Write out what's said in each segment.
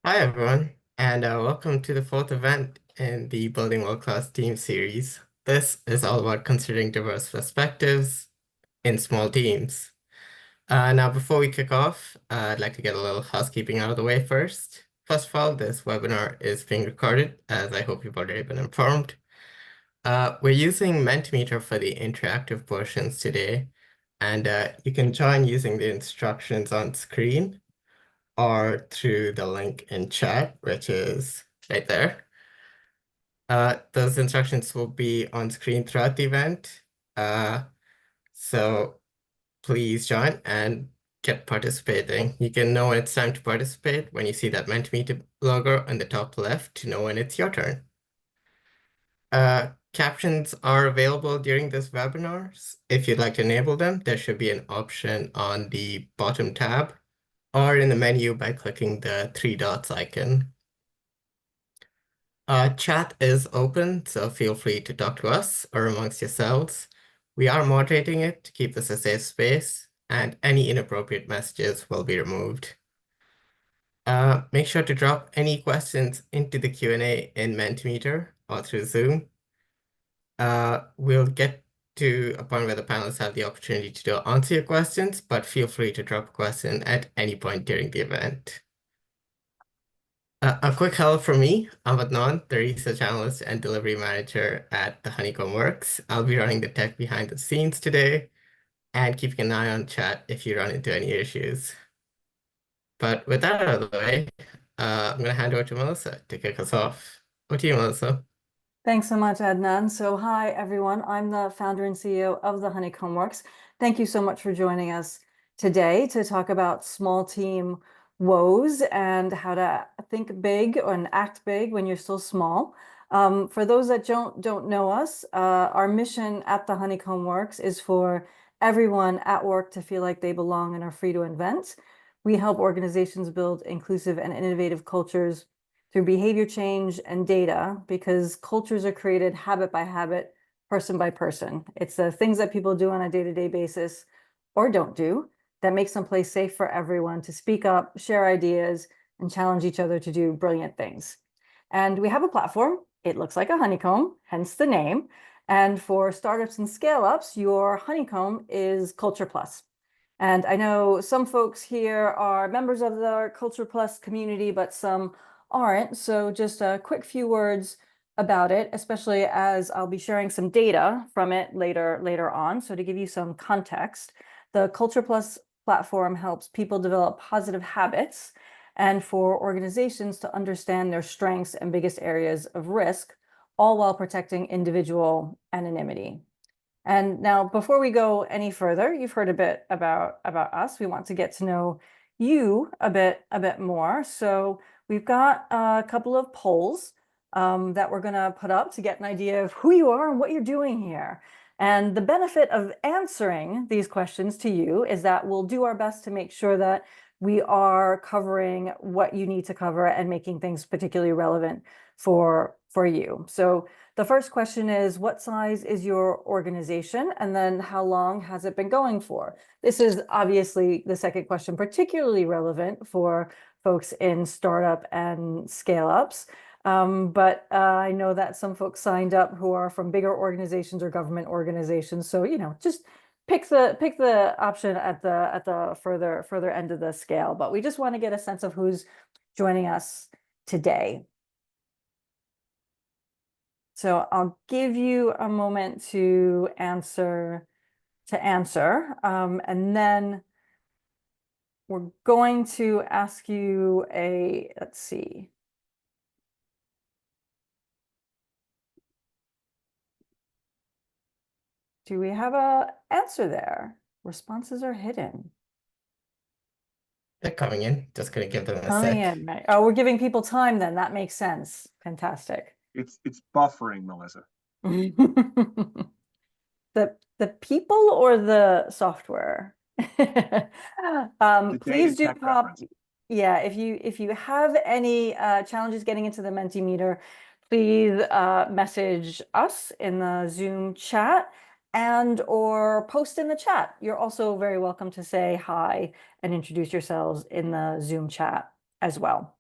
Hi, everyone, and welcome to the fourth event in the Building World-Class Team series. This is all about considering diverse perspectives in small teams. Now, before we kick off, I'd like to get a little housekeeping out of the way first. First of all, this webinar is being recorded, as I hope you've already been informed. We're using Mentimeter for the interactive portions today, and you can join using the instructions on screen or through the link in chat, which is right there. Those instructions will be on screen throughout the event. So please join and get participating. You can know when it's time to participate when you see that Mentimeter logo on the top left to know when it's your turn. Captions are available during this webinar. If you'd like to enable them, there should be an option on the bottom tab or in the menu by clicking the three dots icon. Chat is open, so feel free to talk to us or amongst yourselves. We are moderating it to keep this a safe space, and any inappropriate messages will be removed. Make sure to drop any questions into the Q&A in Mentimeter or through Zoom. We'll get to a point where the panelists have the opportunity to answer your questions, but feel free to drop a question at any point during the event. A quick hello from me. I'm Adnan, the research analyst and delivery manager at the Honeycomb Works. I'll be running the tech behind the scenes today and keeping an eye on chat if you run into any issues. But with that out of the way, I'm going to hand over to Melissa to kick us off. Over to you, Melissa. Thanks so much, Adnan. So hi, everyone. I'm the founder and CEO of the Honeycomb Works. Thank you so much for joining us today to talk about small team woes and how to think big and act big when you're still small. For those that don't know us, our mission at the Honeycomb Works is for everyone at work to feel like they belong and are free to invent. We help organizations build inclusive and innovative cultures through behavior change and data, because cultures are created habit by habit, person by person. It's the things that people do on a day-to-day basis or don't do that make some place safe for everyone to speak up, share ideas, and challenge each other to do brilliant things. And we have a platform. It looks like a honeycomb, hence the name. And for startups and scale-ups, your honeycomb is Culture Plus. And I know some folks here are members of the Culture Plus community, but some aren't. So just a quick few words about it, especially as I'll be sharing some data from it later on. So to give you some context, the Culture Plus platform helps people develop positive habits and for organizations to understand their strengths and biggest areas of risk, all while protecting individual anonymity. And now, before we go any further, you've heard a bit about us. We want to get to know you a bit more. So we've got a couple of polls that we're going to put up to get an idea of who you are and what you're doing here. And the benefit of answering these questions to you is that we'll do our best to make sure that we are covering what you need to cover and making things particularly relevant for you. So the first question is, what size is your organization? And then how long has it been going for? This is obviously the second question, particularly relevant for folks in startup and scale ups. But I know that some folks signed up who are from bigger organizations or government organizations. So, just pick the option at the further end of the scale. But we just want to get a sense of who's joining us today. So I'll give you a moment to answer, and then we're going to ask you let's see. Do we have an answer there? Responses are hidden. They're coming in. Just going to give them a Coming sec. in, right? Oh, we're giving people time then. That makes sense. Fantastic. It's buffering, Melissa. The people or the software? Please do pop. Yeah, if you have any challenges getting into the Mentimeter, please message us in the Zoom chat and or post in the chat. You're also very welcome to say hi and introduce yourselves in the Zoom chat as well.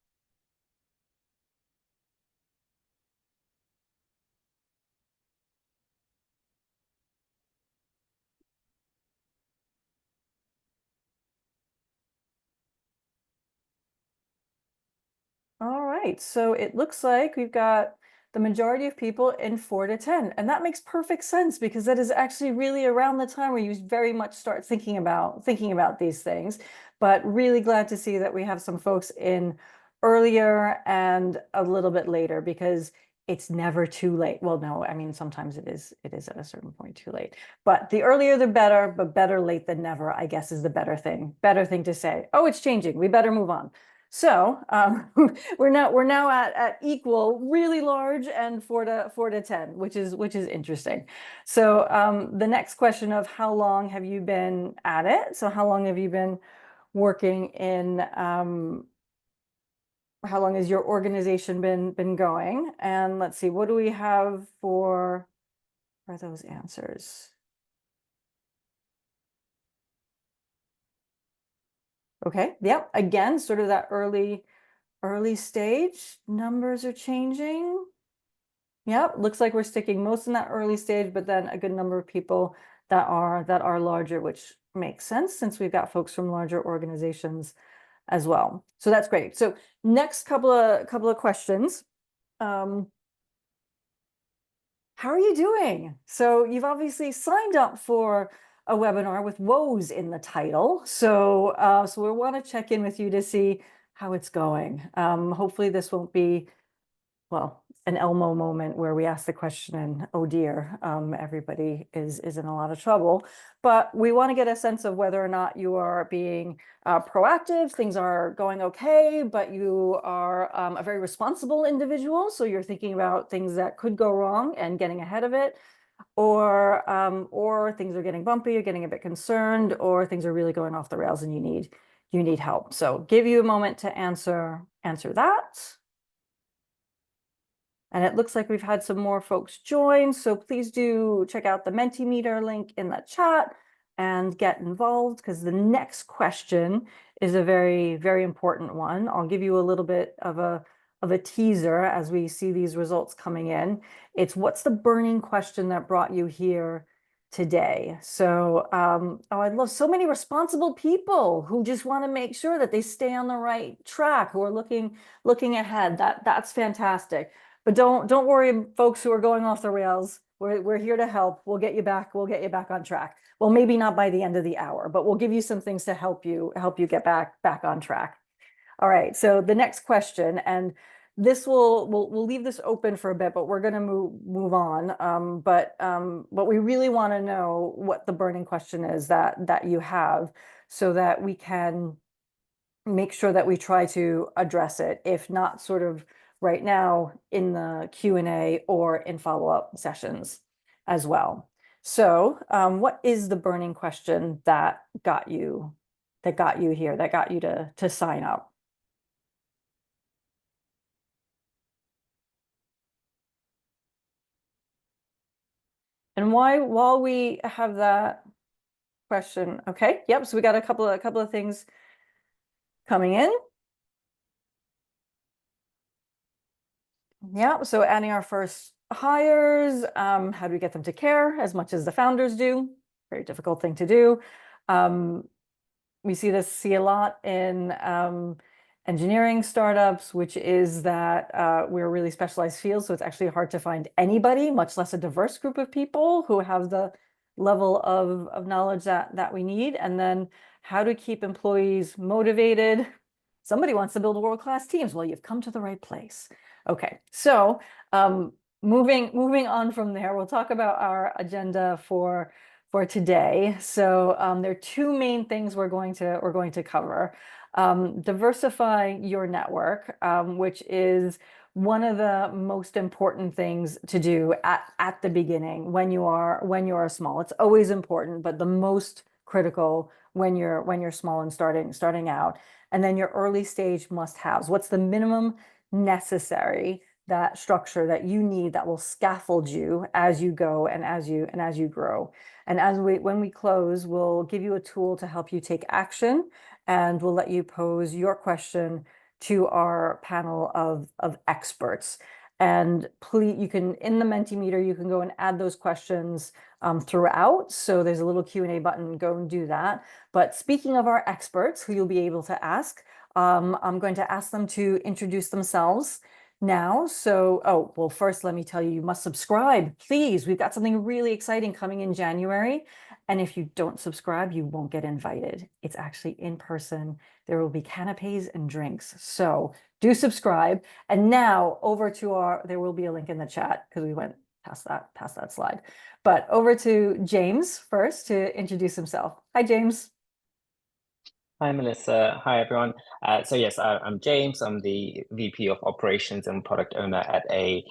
right, so it looks like we've got the majority of people in 4 to 10, and that makes perfect sense because that is actually really around the time where you very much start thinking about these things. But really glad to see that we have some folks in earlier and a little bit later because it's never too late. Well, no, I mean sometimes it is at a certain point too late. But the earlier the better, but better late than never, I guess is the better thing to say. Oh, it's changing. We better move on. So we're now at equal, really large, and 4 to 10, which is interesting. So the next question of how long have you been at it? So how long have you been working in? How long has your organization been going? And let's see, what do we have for those answers? Okay, yep. Again, sort of that early stage. Numbers are changing. Yep, looks like we're sticking most in that early stage, but then a good number of people that are larger, which makes sense since we've got folks from larger organizations as well. So that's great. So next couple of questions. How are you doing? So you've obviously signed up for a webinar with Woes in the title. So so we want to check in with you to see how it's going. Hopefully this won't be, well, an Elmo moment where we ask the question and oh dear, everybody is in a lot of trouble. But we want to get a sense of whether or not you are being proactive, things are going okay, but you are a very responsible individual. So you're thinking about things that could go wrong and getting ahead of it, or things are getting bumpy, you're getting a bit concerned, or things are really going off the rails and you need help. So give you a moment to answer that. And it looks like we've had some more folks join, so please do check out the Mentimeter link in the chat and get involved because the next question is a very, very important one. I'll give you a little bit of a teaser as we see these results coming in. It's what's the burning question that brought you here today? So, oh, I love so many responsible people who just want to make sure that they stay on the right track, who are looking ahead. That's fantastic. But don't worry, folks who are going off the rails. We're here to help. We'll get you back. We'll get you back on track. Well, maybe not by the end of the hour, but we'll give you some things to help you get back on track. All right. So the next question, and this we'll leave this open for a bit, but we're going to move on. But we really want to know what the burning question is that you have, so that we can make sure that we try to address it, if not sort of right now in the Q&A or in follow-up sessions as well. So what is the burning question that got you here, that got you to sign up? And while we have that question, okay, yep, so we got a couple of things coming in. Yeah, so adding our first hires, how do we get them to care as much as the founders do? Very difficult thing to do. We see a lot in engineering startups, which is that we're a really specialized field, so it's actually hard to find anybody, much less a diverse group of people who have the level of knowledge that we need. And then how to keep employees motivated. Somebody wants to build world-class teams. Well, you've come to the right place. Okay, so moving on from there, we'll talk about our agenda for today. So there are two main things we're going to cover. Diversify your network, which is one of the most important things to do at the beginning when you are small. It's always important, but the most critical when you're small and starting out. And then your early stage must-haves. What's the minimum necessary, that structure that you need that will scaffold you as you go and as you grow. And when we close, we'll give you a tool to help you take action, and we'll let you pose your question to our panel of experts. And please, you can, in the Mentimeter, you can go and add those questions throughout. So there's a little Q&A button, go and do that. But speaking of our experts who you'll be able to ask, I'm going to ask them to introduce themselves now. So, oh, well, first, let me tell you, you must subscribe, please. We've got something really exciting coming in January. And if you don't subscribe, you won't get invited. It's actually in person. There will be canapes and drinks. So do subscribe. And now over to there will be a link in the chat because we went past that slide. But over to James first to introduce himself. Hi, James. Hi, Melissa. Hi, everyone. So yes, I'm James. I'm the VP of Operations and Product Owner at a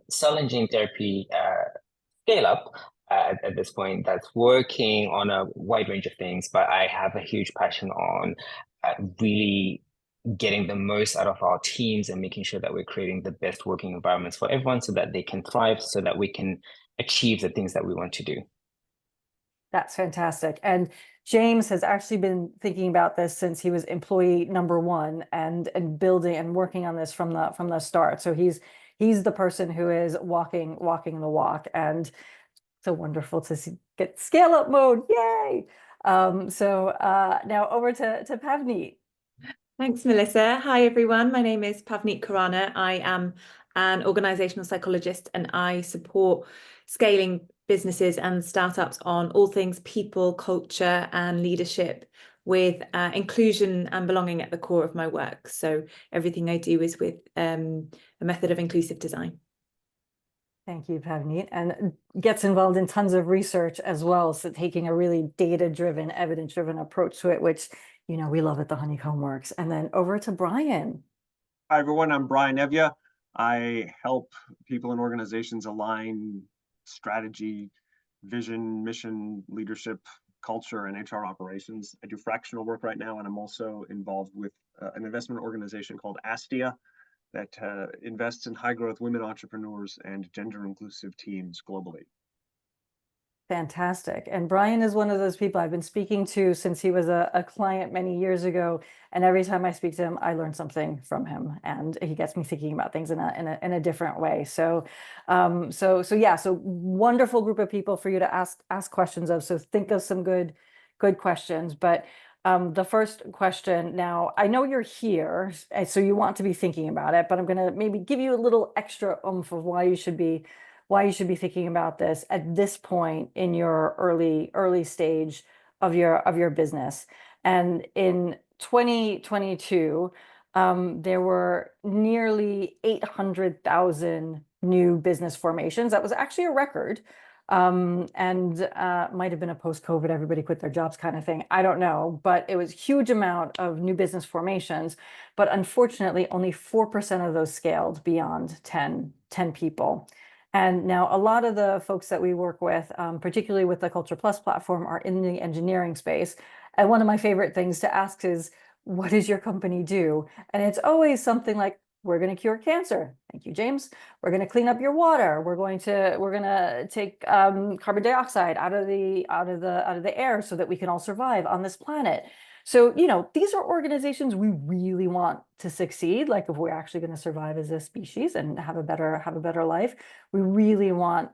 cell and gene therapy scale-up at this point that's working on a wide range of things, but I have a huge passion on really getting the most out of our teams and making sure that we're creating the best working environments for everyone so that they can thrive, so that we can achieve the things that we want to do. That's fantastic. And James has actually been thinking about this since he was employee number one and building and working on this from the start. So he's the person who is walking the walk, and so wonderful to see get scale up mode. Yay! Now over to Pavneet. Thanks, Melissa. Hi, everyone. My name is Pavneet Khurana. I am an organizational psychologist and I support scaling businesses and startups on all things people, culture, and leadership, with inclusion and belonging at the core of my work. So everything I do is with a method of inclusive design. Thank you, Pavneet, and gets involved in tons of research as well. So taking a really data-driven, evidence-driven approach to it, which, you know, we love at the Honeycomb Works. And then over to Brian. Hi, everyone. I'm Brian Evia. I help people and organizations align strategy, vision, mission, leadership, culture, and HR operations. I do fractional work right now, and I'm also involved with an investment organization called Astia that invests in high-growth women entrepreneurs and gender-inclusive teams globally. Fantastic. And Brian is one of those people I've been speaking to since he was a client many years ago. And every time I speak to him, I learn something from him, and he gets me thinking about things in a different way. So wonderful group of people for you to ask questions of. So think of some good questions. But the first question, now I know you're here, so you want to be thinking about it, but I'm going to maybe give you a little extra oomph of why you should be thinking about this at this point in your early stage of your business. And in 2022, there were nearly 800,000 new business formations. That was actually a record. And might have been a post-COVID, everybody quit their jobs kind of thing. I don't know, but it was a huge amount of new business formations. But unfortunately, only 4% of those scaled beyond 10 people. And now a lot of the folks that we work with, particularly with the Culture Plus platform, are in the engineering space. And one of my favorite things to ask is, what does your company do? And it's always something like, we're going to cure cancer. Thank you, James. We're going to clean up your water. We're going to take carbon dioxide out of the air so that we can all survive on this planet. So, you know, these are organizations we really want to succeed. Like, if we're actually going to survive as a species and have a better life, we really want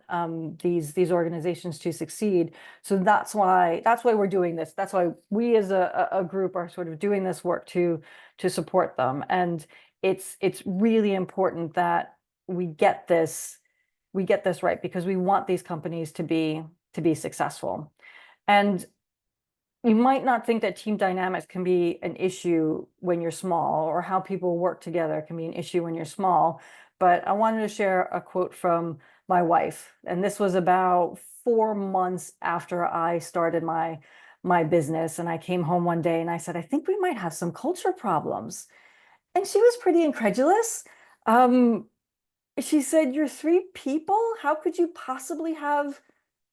these organizations to succeed. So that's why we're doing this. That's why we as a group are sort of doing this work to support them. And it's really important that we get this right, because we want these companies to be successful. And you might not think that team dynamics can be an issue when you're small, or how people work together can be an issue when you're small. But I wanted to share a quote from my wife. And this was about 4 months after I started my business. And I came home one day and I said, I think we might have some culture problems. And she was pretty incredulous. She said, "You're 3 people? How could you possibly have,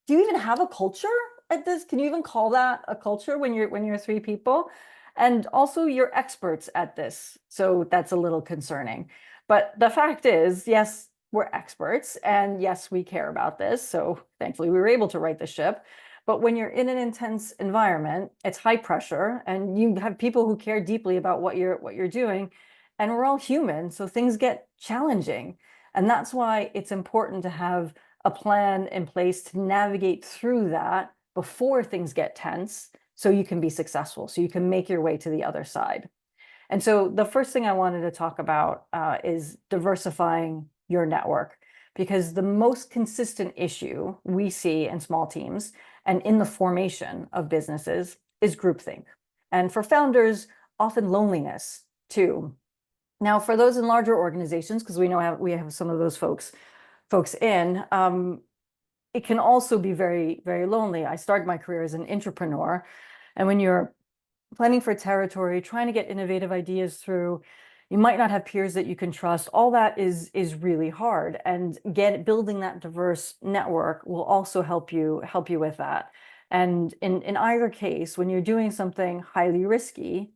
do you even have a culture at this? Can you even call that a culture when you're 3 people? And also, you're experts at this." So that's a little concerning. But the fact is, yes, we're experts, and yes, we care about this. So thankfully, we were able to right the ship. But when you're in an intense environment, it's high pressure, and you have people who care deeply about what you're doing, and we're all human, so things get challenging. And that's why it's important to have a plan in place to navigate through that before things get tense, so you can be successful, so you can make your way to the other side. And so the first thing I wanted to talk about is diversifying your network, because the most consistent issue we see in small teams and in the formation of businesses is groupthink. And for founders, often loneliness too. Now, for those in larger organizations, because we know we have some of those folks in, it can also be very, very lonely. I started my career as an entrepreneur, and when you're planning for territory, trying to get innovative ideas through, you might not have peers that you can trust. All that is really hard, and building that diverse network will also help you with that. And in either case, when you're doing something highly risky,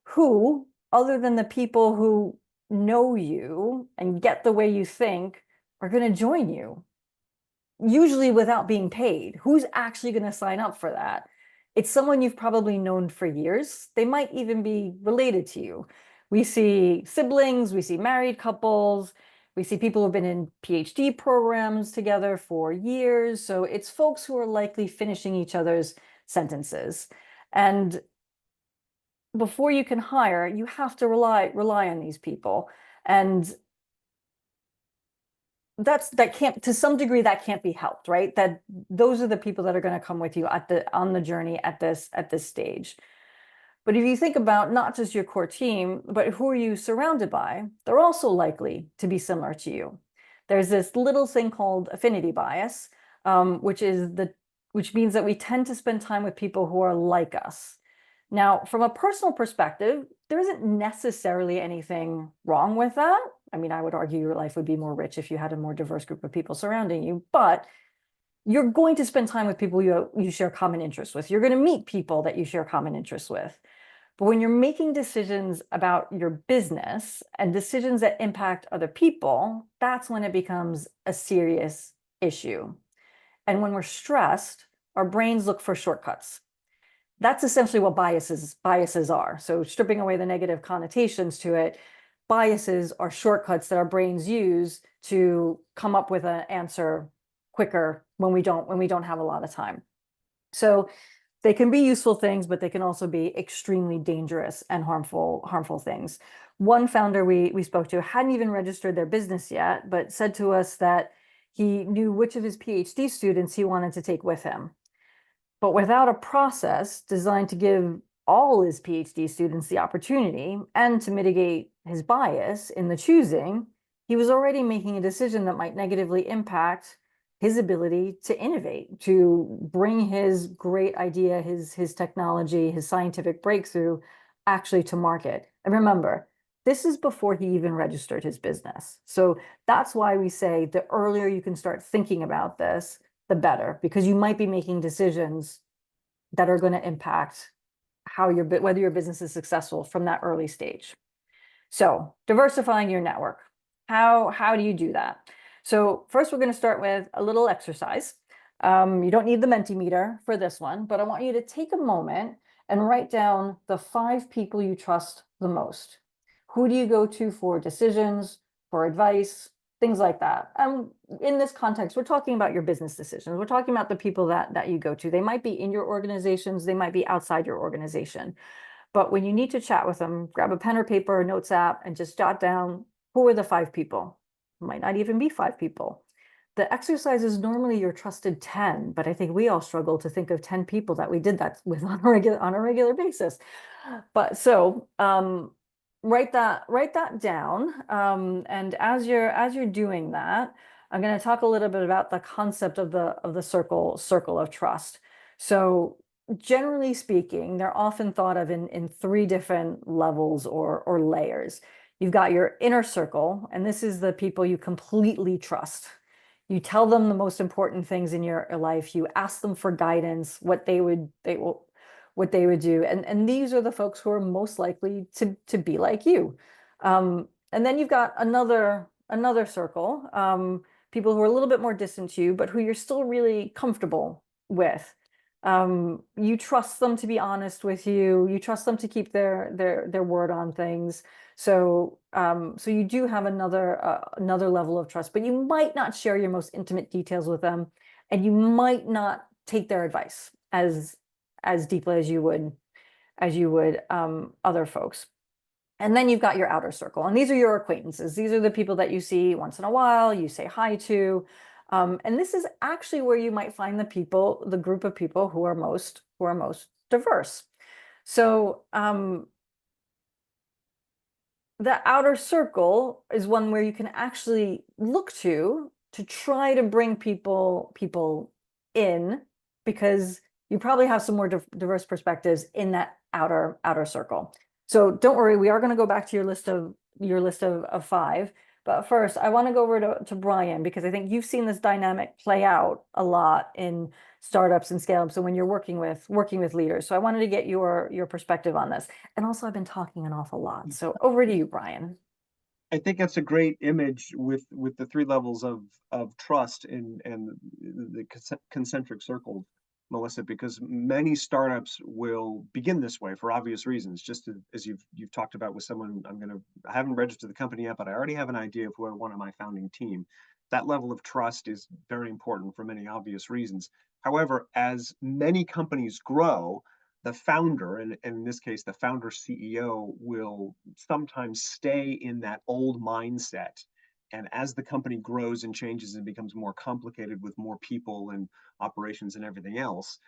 who other than the people who know you and get the way you think are going to join you, usually without being paid? Who's actually going to sign up for that? It's someone you've probably known for years. They might even be related to you. We see siblings, we see married couples, we see people who've been in PhD programs together for years. So it's folks who are likely finishing each other's sentences. And before you can hire, you have to rely on these people. And that can't, to some degree, that can't be helped, right? That those are the people that are going to come with you on the journey at this stage. But if you think about not just your core team, but who are you surrounded by, they're also likely to be similar to you. There's this little thing called affinity bias, which means that we tend to spend time with people who are like us. Now, from a personal perspective, there isn't necessarily anything wrong with that. I mean, I would argue your life would be more rich if you had a more diverse group of people surrounding you, but you're going to spend time with people you share common interests with. You're going to meet people that you share common interests with. But when you're making decisions about your business and decisions that impact other people, that's when it becomes a serious issue. And when we're stressed, our brains look for shortcuts. That's essentially what biases are. So stripping away the negative connotations to it, biases are shortcuts that our brains use to come up with an answer quicker when we don't have a lot of time. So they can be useful things, but they can also be extremely dangerous and harmful things. One founder we spoke to hadn't even registered their business yet, but said to us that he knew which of his PhD students he wanted to take with him. But without a process designed to give all his PhD students the opportunity and to mitigate his bias in the choosing, he was already making a decision that might negatively impact his ability to innovate, to bring his great idea, his technology, his scientific breakthrough actually to market. And remember, this is before he even registered his business. So that's why we say the earlier you can start thinking about this, the better, because you might be making decisions that are going to impact whether your business is successful from that early stage. So diversifying your network. How do you do that? So first, we're going to start with a little exercise. You don't need the Mentimeter for this one, but I want you to take a moment and write down the 5 people you trust the most. Who do you go to for decisions, for advice, things like that? In this context, we're talking about your business decisions. We're talking about the people that you go to. They might be in your organizations, they might be outside your organization. But when you need to chat with them, grab a pen or paper or notes app and just jot down who are the 5 people. It might not even be 5 people. The exercise is normally your trusted 10, but I think we all struggle to think of 10 people that we did that with on a regular basis. But so write that down. And as you're doing that, I'm going to talk a little bit about the concept of the circle of trust. So generally speaking, they're often thought of in 3 different levels or layers. You've got your inner circle, and this is the people you completely trust. You tell them the most important things in your life. You ask them for guidance, what they would do. And these are the folks who are most likely to be like you. And then you've got another circle, people who are a little bit more distant to you, but who you're still really comfortable with. You trust them to be honest with you. You trust them to keep their word on things. So you do have another level of trust, but you might not share your most intimate details with them, and you might not take their advice as deeply as you would other folks. And then you've got your outer circle, and these are your acquaintances. These are the people that you see once in a while, you say hi to. And this is actually where you might find the group of people who are most diverse. So the outer circle is one where you can actually look to try to bring people in, because you probably have some more diverse perspectives in that outer circle. So don't worry, we are going to go back to your list of 5. But first, I want to go over to Brian, because I think you've seen this dynamic play out a lot in startups and scale-ups, so when you're working with leaders. So I wanted to get your perspective on this. And also, I've been talking an awful lot. So over to you, Brian. I think that's a great image with the 3 levels of trust and the concentric circle, Melissa, because many startups will begin this way for obvious reasons. Just as you've talked about with someone, I haven't registered the company yet, but I already have an idea of who I want on my founding team. That level of trust is very important for many obvious reasons. However, as many companies grow, the founder, and in this case, the founder CEO, will sometimes stay in that old mindset. And as the company grows and changes and becomes more complicated with more people and operations and everything else,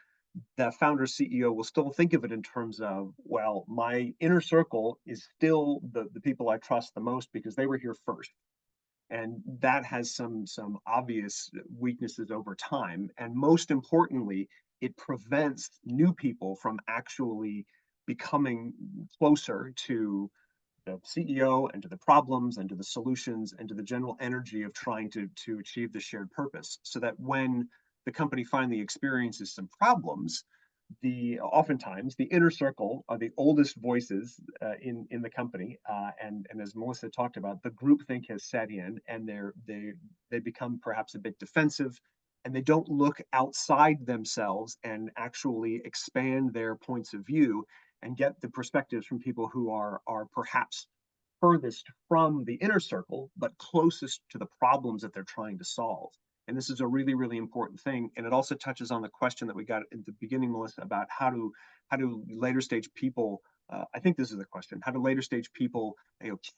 the founder CEO will still think of it in terms of, well, my inner circle is still the people I trust the most because they were here first. And that has some obvious weaknesses over time. And most importantly, it prevents new people from actually becoming closer to the CEO and to the problems and to the solutions and to the general energy of trying to achieve the shared purpose. So that when the company finally experiences some problems, oftentimes the inner circle are the oldest voices in the company, and as Melissa talked about, the groupthink has set in, and they become perhaps a bit defensive, and they don't look outside themselves and actually expand their points of view and get the perspectives from people who are perhaps furthest from the inner circle, but closest to the problems that they're trying to solve. And this is a really, really important thing. And it also touches on the question that we got at the beginning, Melissa, about how do later stage people, I think this is the question, how do later stage people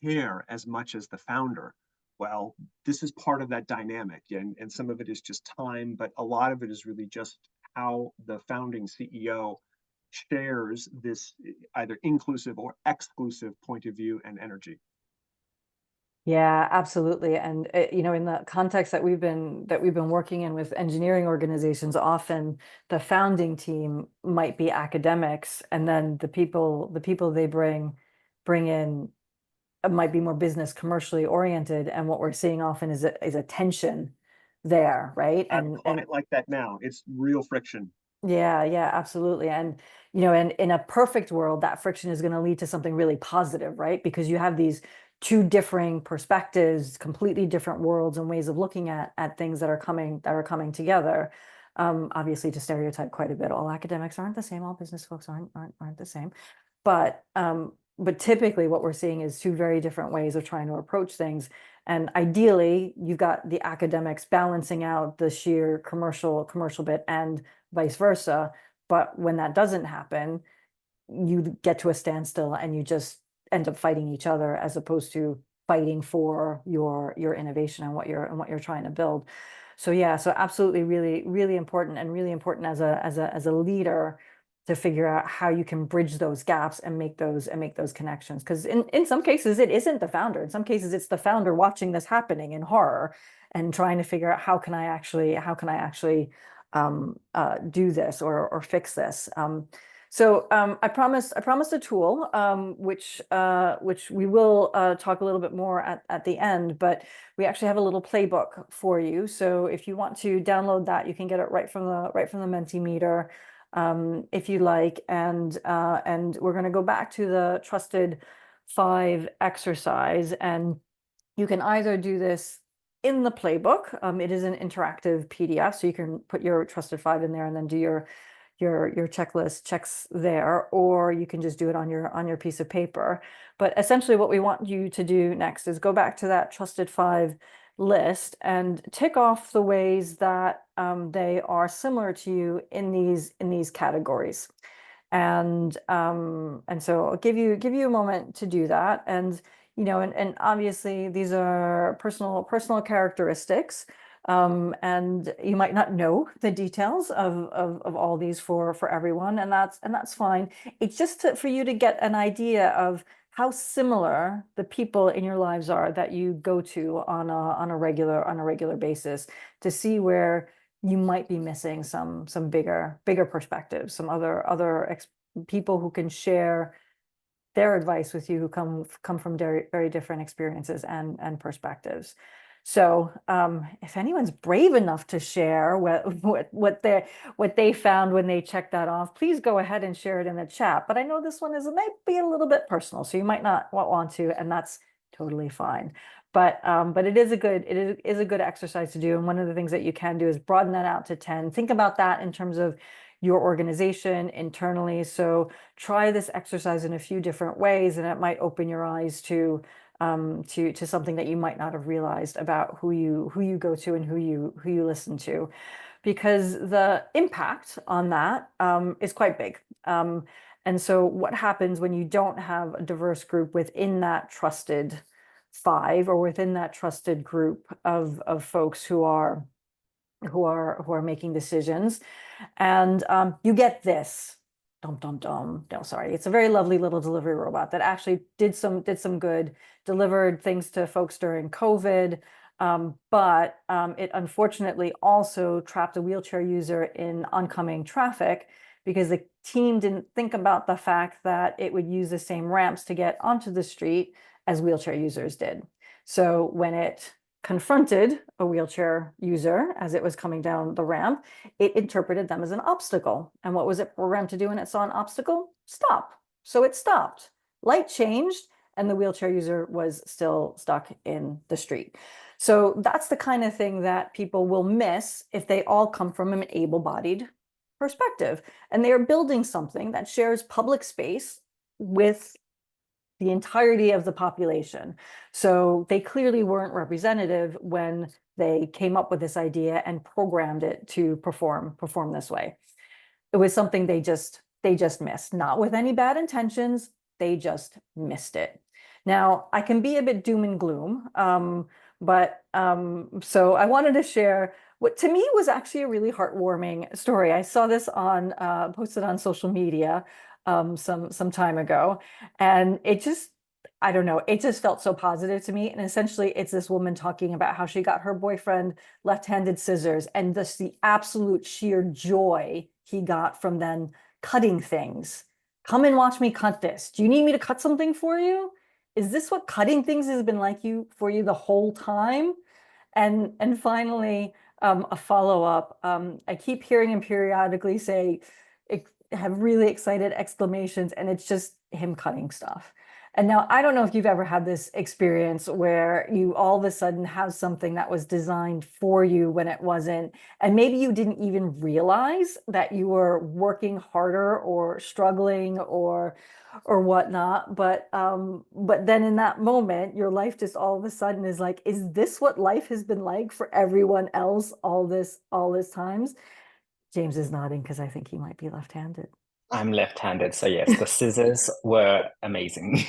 care as much as the founder? Well, this is part of that dynamic. And some of it is just time, but a lot of it is really just how the founding CEO shares this either inclusive or exclusive point of view and energy. Yeah, absolutely. And in the context that we've been working in with engineering organizations, often the founding team might be academics, and then the people they bring in might be more business commercially oriented. And what we're seeing often is a tension there, right? I have a client like that now. It's real friction. Yeah, absolutely. And and in a perfect world, that friction is going to lead to something really positive, right? Because you have these 2 differing perspectives, completely different worlds and ways of looking at things that are coming together. Obviously, to stereotype quite a bit, all academics aren't the same, all business folks aren't the same. But typically what we're seeing is 2 very different ways of trying to approach things. And ideally, you've got the academics balancing out the sheer commercial bit and vice versa. But when that doesn't happen, you get to a standstill and you just end up fighting each other, as opposed to fighting for your innovation and what you're trying to build. So yeah, so absolutely, really, really important, and really important as a leader to figure out how you can bridge those gaps and make those connections. Because in some cases it isn't the founder. In some cases it's the founder watching this happening in horror and trying to figure out how can I actually do this or fix this. So I promised a tool, which we will talk a little bit more at the end, but we actually have a little playbook for you. So if you want to download that, you can get it right from the Mentimeter, if you like. And we're going to go back to the Trusted 5 exercise, and you can either do this in the playbook. It is an interactive PDF, so you can put your Trusted 5 in there and then do your checklist checks there, or you can just do it on your piece of paper. But essentially what we want you to do next is go back to that Trusted 5 list and tick off the ways that they are similar to you in these categories. And so I'll give you a moment to do that. And and obviously these are personal characteristics. And you might not know the details of all these for everyone, and that's fine. It's just for you to get an idea of how similar the people in your lives are that you go to on a regular basis, to see where you might be missing some bigger perspectives, some other people who can share their advice with you, who come from very different experiences and perspectives. So if anyone's brave enough to share what they found when they checked that off, please go ahead and share it in the chat. But I know this one might be a little bit personal, so you might not want to, and that's totally fine. But it is a good exercise to do. And one of the things that you can do is broaden that out to 10. Think about that in terms of your organization internally. So try this exercise in a few different ways, and it might open your eyes to something that you might not have realized about who you go to and who you listen to, because the impact on that is quite big. And so what happens when you don't have a diverse group within that trusted 5, or within that trusted group of folks who are making decisions, and you get this no, sorry, it's a very lovely little delivery robot that actually did some good, delivered things to folks during COVID, but it unfortunately also trapped a wheelchair user in oncoming traffic, because the team didn't think about the fact that it would use the same ramps to get onto the street as wheelchair users did. So when it confronted a wheelchair user as it was coming down the ramp, it interpreted them as an obstacle. And what was it programmed to do when it saw an obstacle? Stop. So it stopped. Light changed, and the wheelchair user was still stuck in the street. So that's the kind of thing that people will miss if they all come from an able-bodied perspective, and they are building something that shares public space with the entirety of the population. So they clearly weren't representative when they came up with this idea and programmed it to perform this way. It was something they just missed, not with any bad intentions. They just missed it. Now, I can be a bit doom and gloom, so I wanted to share what to me was actually a really heartwarming story. I saw this posted on social media some time ago, and I don't know, it just felt so positive to me. And essentially it's this woman talking about how she got her boyfriend left-handed scissors, and just the absolute sheer joy he got from then cutting things. Come and watch me cut this. Do you need me to cut something for you? Is this what cutting things has been like for you the whole time? And finally, a follow-up. I keep hearing him periodically have really excited exclamations, and it's just him cutting stuff. And now I don't know if you've ever had this experience where you all of a sudden have something that was designed for you when it wasn't, and maybe you didn't even realize that you were working harder or struggling or whatnot. But then in that moment, your life just all of a sudden is like, is this what life has been like for everyone else all this times? James is nodding because I think he might be left-handed. I'm left-handed, so yes, the scissors were amazing.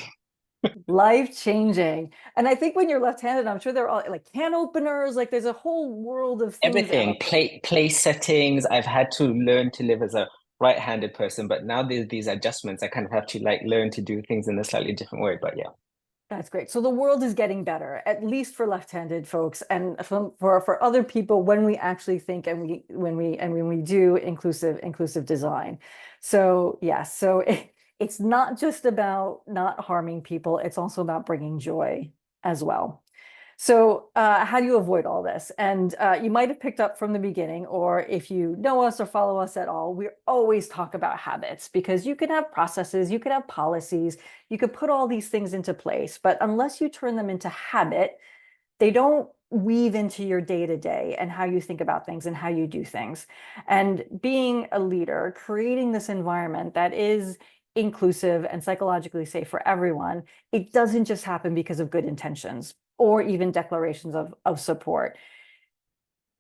Life-changing. And I think when you're left-handed, I'm sure they're all like can openers, like there's a whole world of things. Everything, play settings. I've had to learn to live as a right-handed person, but now there's these adjustments. I kind of have to learn to do things in a slightly different way, but yeah. That's great. So the world is getting better, at least for left-handed folks, and for other people when we actually think and when we do inclusive design. So yes, so it's not just about not harming people; it's also about bringing joy as well. So how do you avoid all this? And you might have picked up from the beginning, or if you know us or follow us at all, we always talk about habits, because you can have processes, you can have policies, you could put all these things into place, but unless you turn them into habit, they don't weave into your day-to-day and how you think about things and how you do things. And being a leader, creating this environment that is inclusive and psychologically safe for everyone, it doesn't just happen because of good intentions or even declarations of support.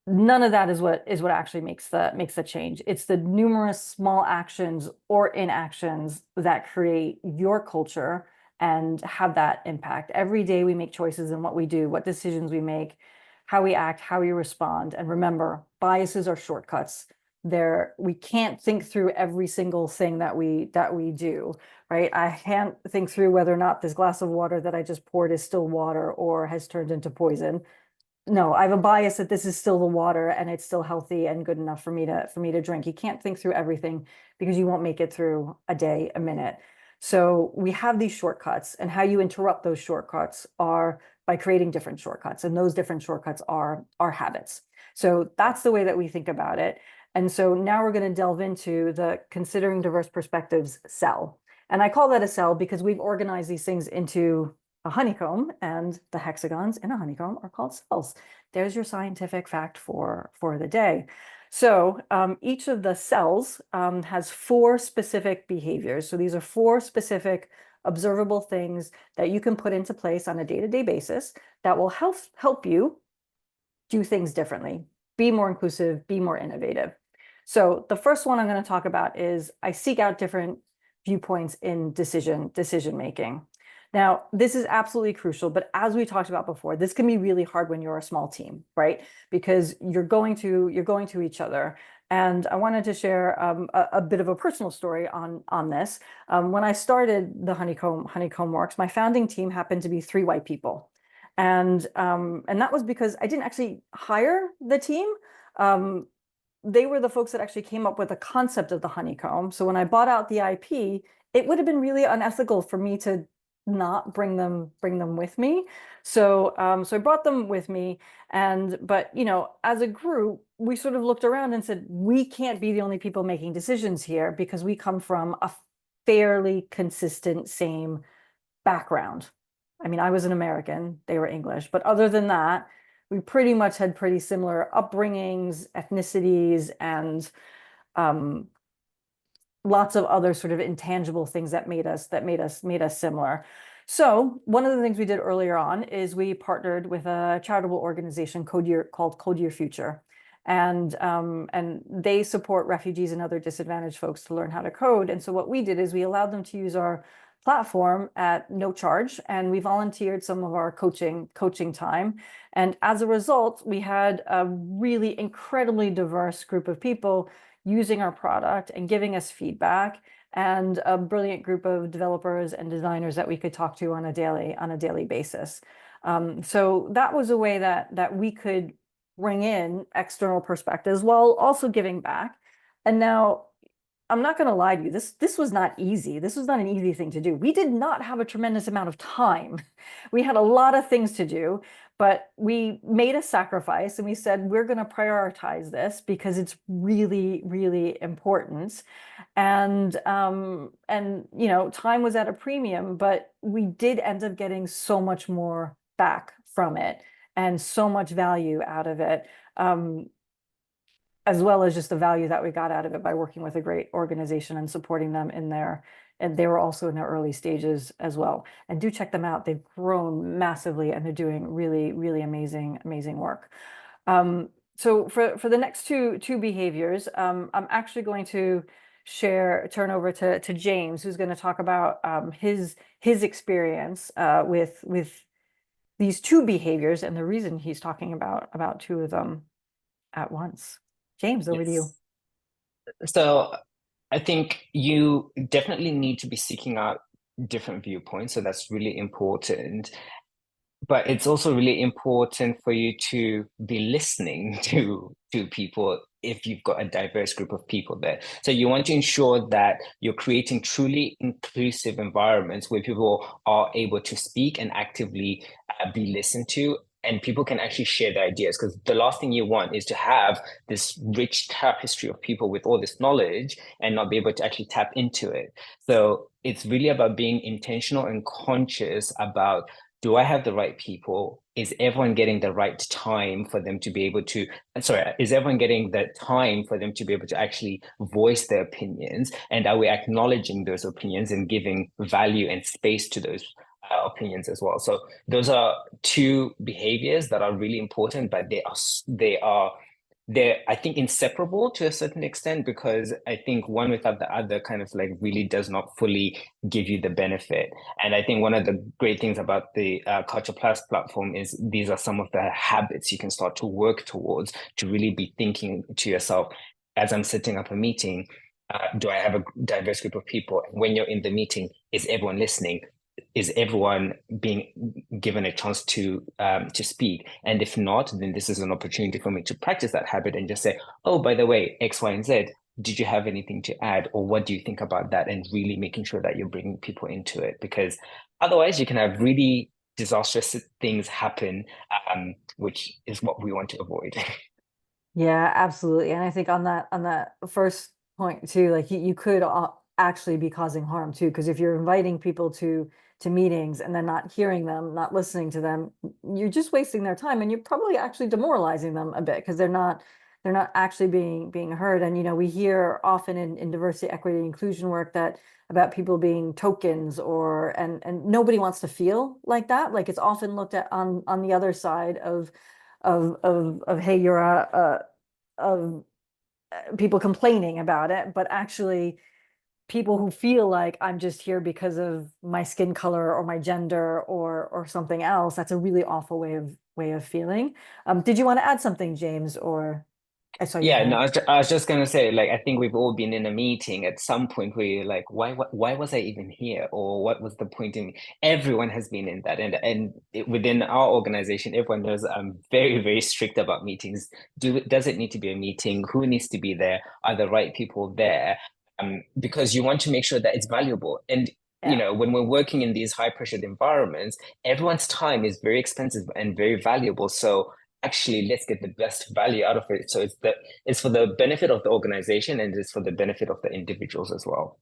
none of that is what actually makes the change. It's the numerous small actions or inactions that create your culture and have that impact. Every day we make choices in what we do, what decisions we make, how we act, how we respond. And remember, biases are shortcuts. We can't think through every single thing that we do, right? I can't think through whether or not this glass of water that I just poured is still water or has turned into poison. No, I have a bias that this is still the water and it's still healthy and good enough for me to drink. You can't think through everything because you won't make it through a day, a minute. So we have these shortcuts, and how you interrupt those shortcuts are by creating different shortcuts, and those different shortcuts are habits. So that's the way that we think about it. And so now we're going to delve into the considering diverse perspectives cell. And I call that a cell because we've organized these things into a honeycomb, and the hexagons in a honeycomb are called cells. There's your scientific fact for the day. So each of the cells has 4 specific behaviors. So these are 4 specific observable things that you can put into place on a day-to-day basis that will help you do things differently, be more inclusive, be more innovative. So the first one I'm going to talk about is I seek out different viewpoints in decision making. Now, this is absolutely crucial, but as we talked about before, this can be really hard when you're a small team, right? Because you're going to each other. And I wanted to share a bit of a personal story on this. When I started the Honeycomb Works, my founding team happened to be 3 white people. And that was because I didn't actually hire the team. They were the folks that actually came up with the concept of the honeycomb. So when I bought out the IP, it would have been really unethical for me to not bring them with me. So I brought them with me, but as a group, we sort of looked around and said, we can't be the only people making decisions here because we come from a fairly consistent same background. I mean, I was an American, they were English, but other than that, we pretty much had pretty similar upbringings, ethnicities, and lots of other sort of intangible things that made us similar. So one of the things we did earlier on is we partnered with a charitable organization called Code Your Future. And they support refugees and other disadvantaged folks to learn how to code. And so what we did is we allowed them to use our platform at no charge, and we volunteered some of our coaching time. And as a result, we had a really incredibly diverse group of people using our product and giving us feedback, and a brilliant group of developers and designers that we could talk to on a daily basis. So that was a way that we could bring in external perspectives while also giving back. And now, I'm not going to lie to you, this was not easy. This was not an easy thing to do. We did not have a tremendous amount of time. We had a lot of things to do, but we made a sacrifice and we said, we're going to prioritize this because it's really, really important. And time was at a premium, but we did end up getting so much more back from it and so much value out of it. As well as just the value that we got out of it by working with a great organization and supporting them and they were also in their early stages as well. And do check them out. They've grown massively and they're doing really, really amazing work. So for the next two behaviors, I'm actually going to turn over to James, who's going to talk about his experience with these 2 behaviors and the reason he's talking about 2 of them at once. James, over to you. So I think you definitely need to be seeking out different viewpoints. So that's really important. But it's also really important for you to be listening to people if you've got a diverse group of people there. So you want to ensure that you're creating truly inclusive environments where people are able to speak and actively be listened to, and people can actually share their ideas, because the last thing you want is to have this rich tapestry of people with all this knowledge and not be able to actually tap into it. So it's really about being intentional and conscious about, do I have the right people? Is everyone getting the right time for them to be able to, is everyone getting the time for them to be able to actually voice their opinions? And are we acknowledging those opinions and giving value and space to those opinions as well? So those are 2 behaviors that are really important, but they are they're, I think, inseparable to a certain extent, because I think one without the other kind of like really does not fully give you the benefit. And I think one of the great things about the Culture Plus platform is these are some of the habits you can start to work towards, to really be thinking to yourself, as I'm setting up a meeting, do I have a diverse group of people? And when you're in the meeting, is everyone listening? Is everyone being given a chance to speak? And if not, then this is an opportunity for me to practice that habit and just say, oh, by the way, X, Y, and Z, did you have anything to add, or what do you think about that? And really making sure that you're bringing people into it, because otherwise you can have really disastrous things happen, which is what we want to avoid. Yeah, absolutely. And I think on that first point too, like you could actually be causing harm too, because if you're inviting people to meetings and then not hearing them, not listening to them, you're just wasting their time, and you're probably actually demoralizing them a bit, because they're not actually being heard. And we hear often in diversity, equity, inclusion work that about people being tokens, or and nobody wants to feel like that. Like, it's often looked at on the other side of hey, you're of people complaining about it, but actually people who feel like I'm just here because of my skin color or my gender or something else. That's a really awful way of feeling. Did you want to add something, James? Or I saw your Yeah, no, hand. I was just gonna say, like, I think we've all been in a meeting at some point where you're like, why was I even here? Or what was the point in me? Everyone has been in that. Within our organization, everyone knows I'm very, very strict about meetings. Does it need to be a meeting? Who needs to be there? Are the right people there? Because you want to make sure that it's valuable. And Yeah. when we're working in these high pressured environments, everyone's time is very expensive and very valuable. So actually, let's get the best value out of it. So it's for the benefit of the organization, and it's for the benefit of the individuals as well.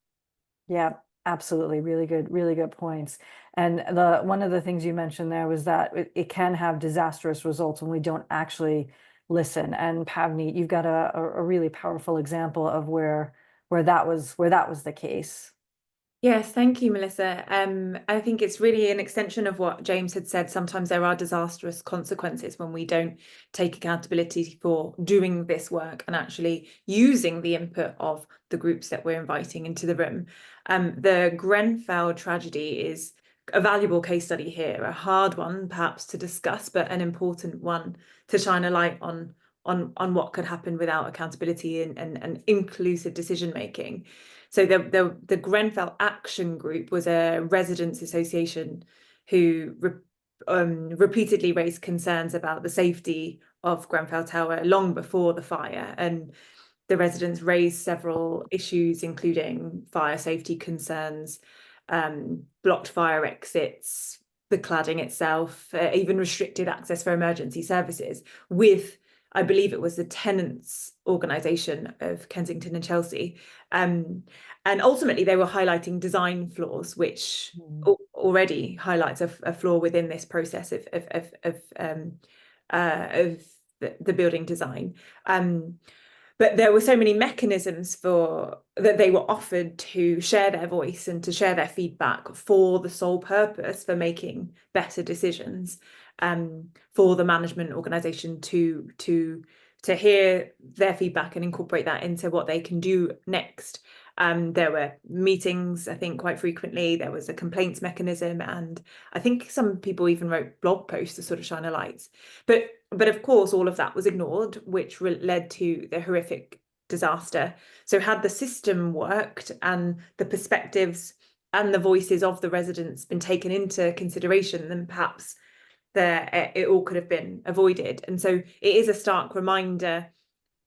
Yeah, absolutely. Really good points. And the one of the things you mentioned there was that it can have disastrous results when we don't actually listen. And Pavneet, you've got a really powerful example of where that was the case. Yes, thank you, Melissa. I think it's really an extension of what James had said. Sometimes there are disastrous consequences when we don't take accountability for doing this work and actually using the input of the groups that we're inviting into the room. The Grenfell tragedy is a valuable case study here, a hard one perhaps to discuss, but an important one to shine a light on what could happen without accountability and inclusive decision making. So the Grenfell Action Group was a residents' association who repeatedly raised concerns about the safety of Grenfell Tower long before the fire. And the residents raised several issues, including fire safety concerns, blocked fire exits, the cladding itself, even restricted access for emergency services with, I believe it was the tenants organisation of Kensington and Chelsea. And ultimately they were highlighting design flaws, which already highlights a flaw within this process of the building design. But there were so many mechanisms that they were offered to share their voice and to share their feedback for the sole purpose for making better decisions, for the management organisation to hear their feedback and incorporate that into what they can do next. There were meetings, I think, quite frequently. There was a complaints mechanism, and I think some people even wrote blog posts to sort of shine a light. But of course, all of that was ignored, which led to the horrific disaster. So had the system worked and the perspectives and the voices of the residents been taken into consideration, then perhaps it all could have been avoided. And so it is a stark reminder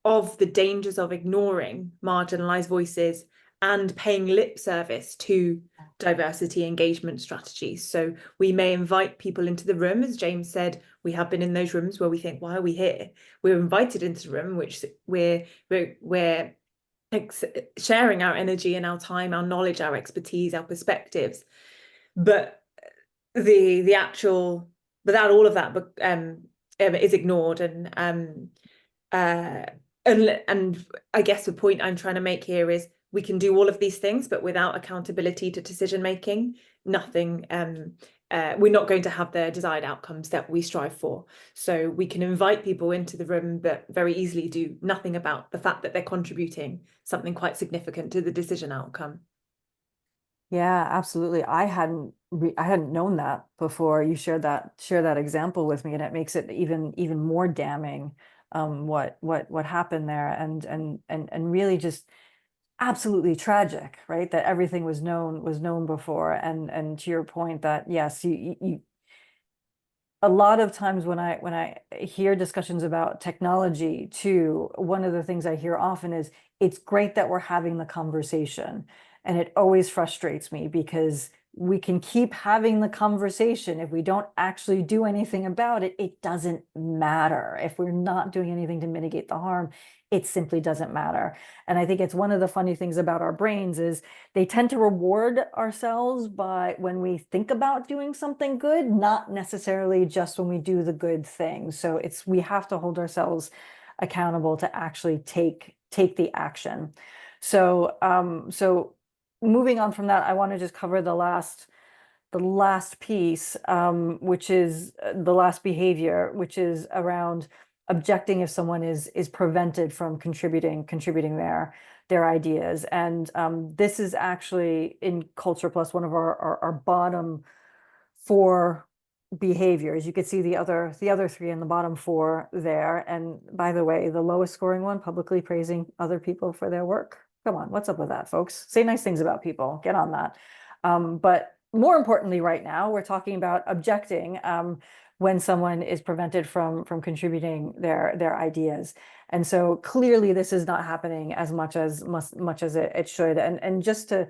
of the dangers of ignoring marginalized voices and paying lip service to diversity engagement strategies. So we may invite people into the room, as James said, we have been in those rooms where we think, why are we here? We're invited into the room, which we're sharing our energy and our time, our knowledge, our expertise, our perspectives. But all of that is ignored, and I guess the point I'm trying to make here is we can do all of these things, but without accountability to decision making, nothing we're not going to have the desired outcomes that we strive for. So we can invite people into the room, but very easily do nothing about the fact that they're contributing something quite significant to the decision outcome. Yeah, absolutely. I hadn't known that before you shared that example with me, and it makes it even more damning, what happened there, and really just absolutely tragic, right? That everything was known before, and to your point that yes, you a lot of times when I hear discussions about technology too, one of the things I hear often is it's great that we're having the conversation. And it always frustrates me because we can keep having the conversation. If we don't actually do anything about it, it doesn't matter. If we're not doing anything to mitigate the harm, it simply doesn't matter. And I think it's one of the funny things about our brains is they tend to reward ourselves by when we think about doing something good, not necessarily just when we do the good thing. So we have to hold ourselves accountable to actually take the action. So so moving on from that, I want to just cover the last piece, which is the last behavior, which is around objecting if someone is prevented from contributing their ideas. And this is actually in Culture Plus one of our bottom 4 behaviors. You could see the other 3 in the bottom 4 there. And by the way, the lowest scoring one, publicly praising other people for their work. Come on, what's up with that, folks? Say nice things about people. Get on that. But more importantly, right now, we're talking about objecting when someone is prevented from contributing their ideas. And so clearly this is not happening as much as it should. And just to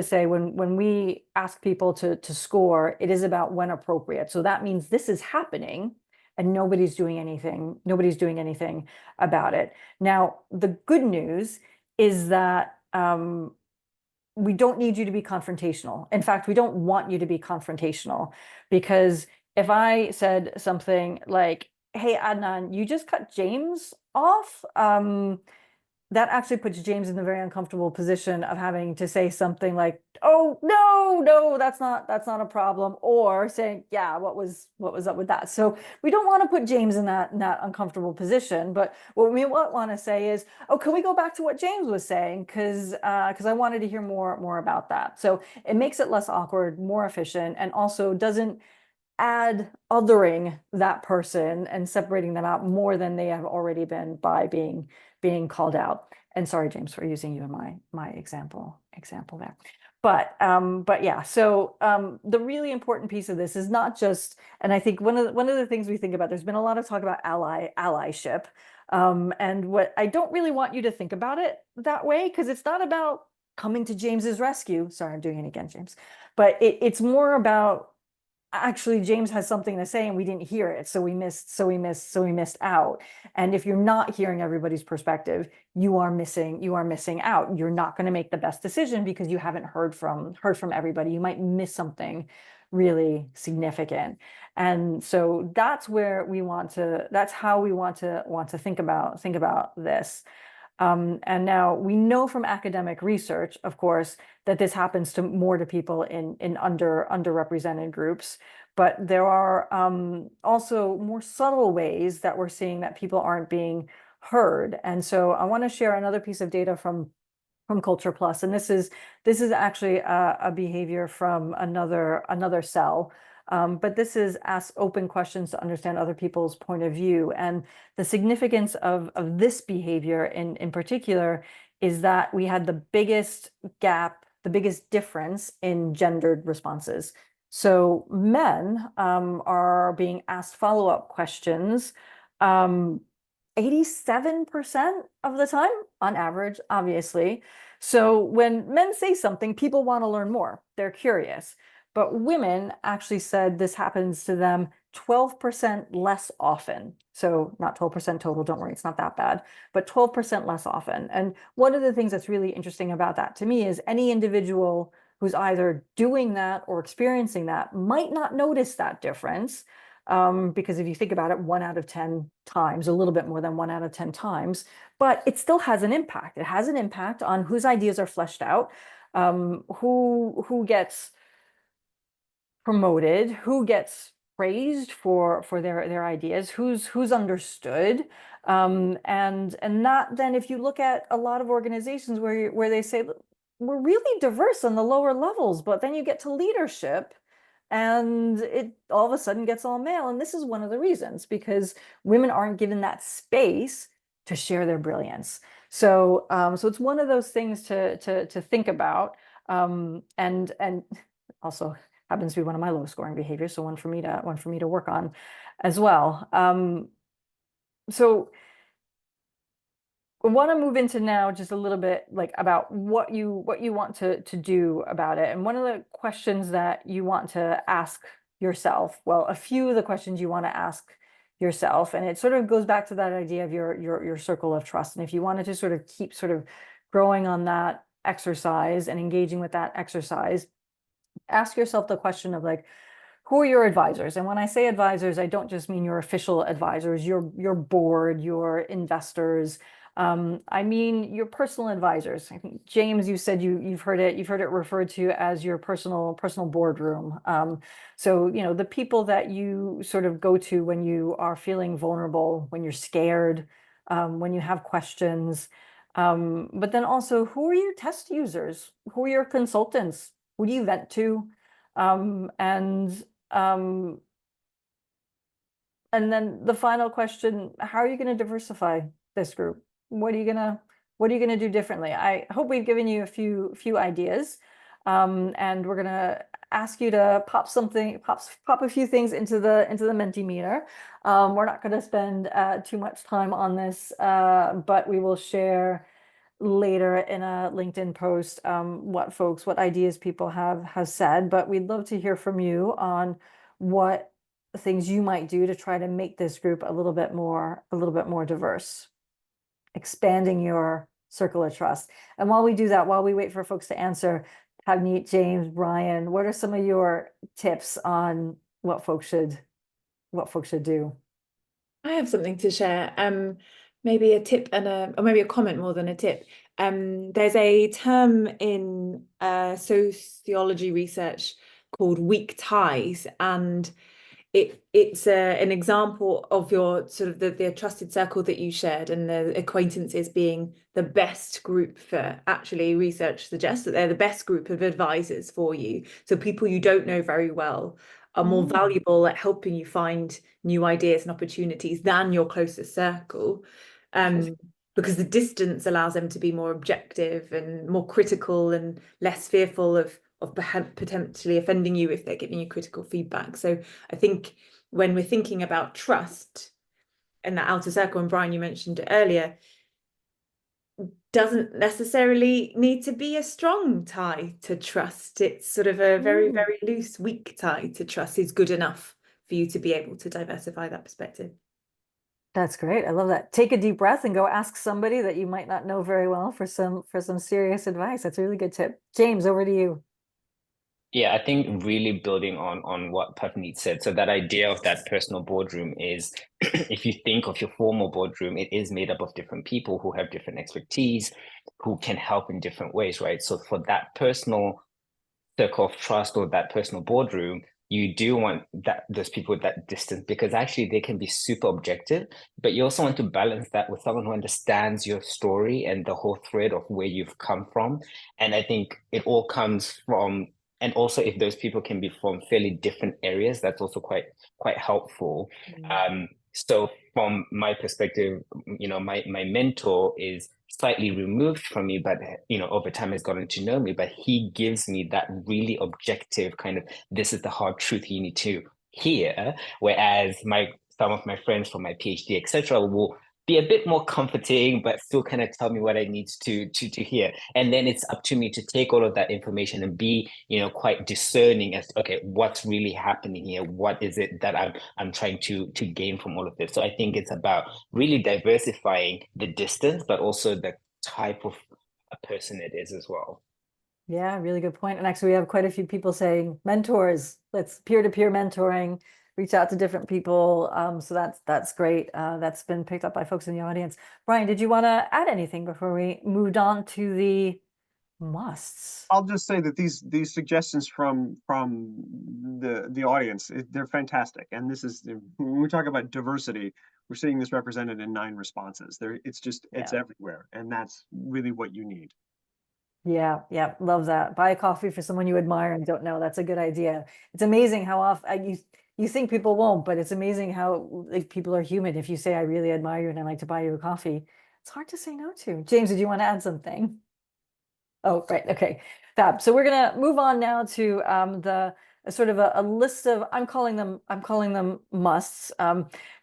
say, when we ask people to score, it is about when appropriate. So that means this is happening and nobody's doing anything about it. Now, the good news is that we don't need you to be confrontational. In fact, we don't want you to be confrontational, because if I said something like, hey, Adnan, you just cut James off, that actually puts James in the very uncomfortable position of having to say something like, oh, no, that's not a problem, or saying, yeah, what was up with that? So we don't want to put James in that uncomfortable position. But what we want to say is, oh, can we go back to what James was saying? Because I wanted to hear more about that. So it makes it less awkward, more efficient, and also doesn't add othering that person and separating them out more than they have already been by being called out. And sorry, James, for using you in my example there. But yeah, so the really important piece of this is not just, and I think one of the things we think about, there's been a lot of talk about allyship. And what I don't really want you to think about it that way, because it's not about coming to James's rescue. Sorry, I'm doing it again, James. But it's more about, actually, James has something to say and we didn't hear it, so we missed out. And if you're not hearing everybody's perspective, you are missing out. You're not going to make the best decision because you haven't heard from everybody. You might miss something really significant. And so that's how we want to think about this. And now we know from academic research, of course, that this happens to people in underrepresented groups, but there are also more subtle ways that we're seeing that people aren't being heard. And so I want to share another piece of data from Culture Plus, and this is actually a behavior from another cell. But this is ask open questions to understand other people's point of view. And the significance of this behavior in particular is that we had the biggest gap, the biggest difference in gendered responses. So men are being asked follow-up questions 87% of the time on average, obviously. So when men say something, people want to learn more. They're curious. But women actually said this happens to them 12% less often. So not 12% total, don't worry, it's not that bad, but 12% less often. And one of the things that's really interesting about that to me is any individual who's either doing that or experiencing that might not notice that difference. Because if you think about it, 1 out of 10 times, a little bit more than 1 out of 10 times, but it still has an impact. It has an impact on whose ideas are fleshed out, who gets promoted, who gets praised for their ideas, who's understood, and that then, if you look at a lot of organizations where they say, "Look, we're really diverse on the lower levels," but then you get to leadership and it all of a sudden gets all male. And this is one of the reasons, because women aren't given that space to share their brilliance. So so it's one of those things to think about, and also happens to be one of my low scoring behaviors, so one for me to work on as well. So I want to move into now just a little bit like about what you want to do about it. And one of the questions that you want to ask yourself, well, a few of the questions you want to ask yourself, and it sort of goes back to that idea of your circle of trust. And if you wanted to sort of keep sort of growing on that exercise and engaging with that exercise, ask yourself the question of like, who are your advisors? And when I say advisors, I don't just mean your official advisors, your board, your investors. I mean your personal advisors. I think, James, you said you've heard it referred to as your personal boardroom. So you know, the people that you sort of go to when you are feeling vulnerable, when you're scared, when you have questions. But then also, who are your test users? Who are your consultants? Who do you vent to? Um, and then the final question, how are you going to diversify this group? What are you gonna do differently? I hope we've given you a few ideas. And we're gonna ask you to pop a few things into the Mentimeter. We're not gonna spend too much time on this, but we will share later in a LinkedIn post what ideas people have said. But we'd love to hear from you on what things you might do to try to make this group a little bit more diverse, expanding your circle of trust. And while we do that, while we wait for folks to answer, Pavneet, James, Brian, what are some of your tips on what folks should do? I have something to share. Maybe a tip or maybe a comment more than a tip. There's a term in sociology research called weak ties, and it's an example of your sort of the trusted circle that you shared, and the acquaintances being the best group for, actually research suggests that they're the best group of advisors for you. So people you don't know very well are more valuable at helping you find new ideas and opportunities than your closest circle, because the distance allows them to be more objective and more critical and less fearful of potentially offending you if they're giving you critical feedback. So I think when we're thinking about trust and that outer circle, and Brian, you mentioned it earlier, doesn't necessarily need to be a strong tie to trust. It's sort of a very, very loose, weak tie to trust is good enough for you to be able to diversify that perspective. That's great. I love that. Take a deep breath and go ask somebody that you might not know very well for some serious advice. That's a really good tip. James, over to you. Yeah, I think really building on what Pavneet said. So that idea of that personal boardroom is, if you think of your formal boardroom, it is made up of different people who have different expertise, who can help in different ways, right? So for that personal circle of trust or that personal boardroom, you do want those people at that distance, because actually they can be super objective, but you also want to balance that with someone who understands your story and the whole thread of where you've come from. And I think it all comes from, and also if those people can be from fairly different areas, that's also quite helpful. So from my perspective, you know, my mentor is slightly removed from me, but you know, over time has gotten to know me, but he gives me that really objective kind of, this is the hard truth you need to hear. Whereas some of my friends from my PhD, etc., will be a bit more comforting, but still kind of tell me what I need to hear. And then it's up to me to take all of that information and be, you know, quite discerning as to, okay, what's really happening here? What is it that I'm trying to gain from all of this? So I think it's about really diversifying the distance, but also the type of a person it is as well. Yeah, really good point. And actually, we have quite a few people saying mentors. Let's peer-to-peer mentoring, reach out to different people. So that's great. That's been picked up by folks in the audience. Brian, did you want to add anything before we moved on to the Musts. I'll just say that these suggestions from the audience, they're fantastic. And this is, when we talk about diversity, we're seeing this represented in 9 responses. It's Yeah. everywhere, and that's really what you need. Yeah, yeah, love that. Buy a coffee for someone you admire and don't know. That's a good idea. It's amazing how often you think people won't, but it's amazing how like, people are human. If you say, I really admire you and I'd like to buy you a coffee, it's hard to say no to. James, did you want to add something? Oh, right. Okay. Fab. So we're gonna move on now to the sort of a list of I'm calling them musts.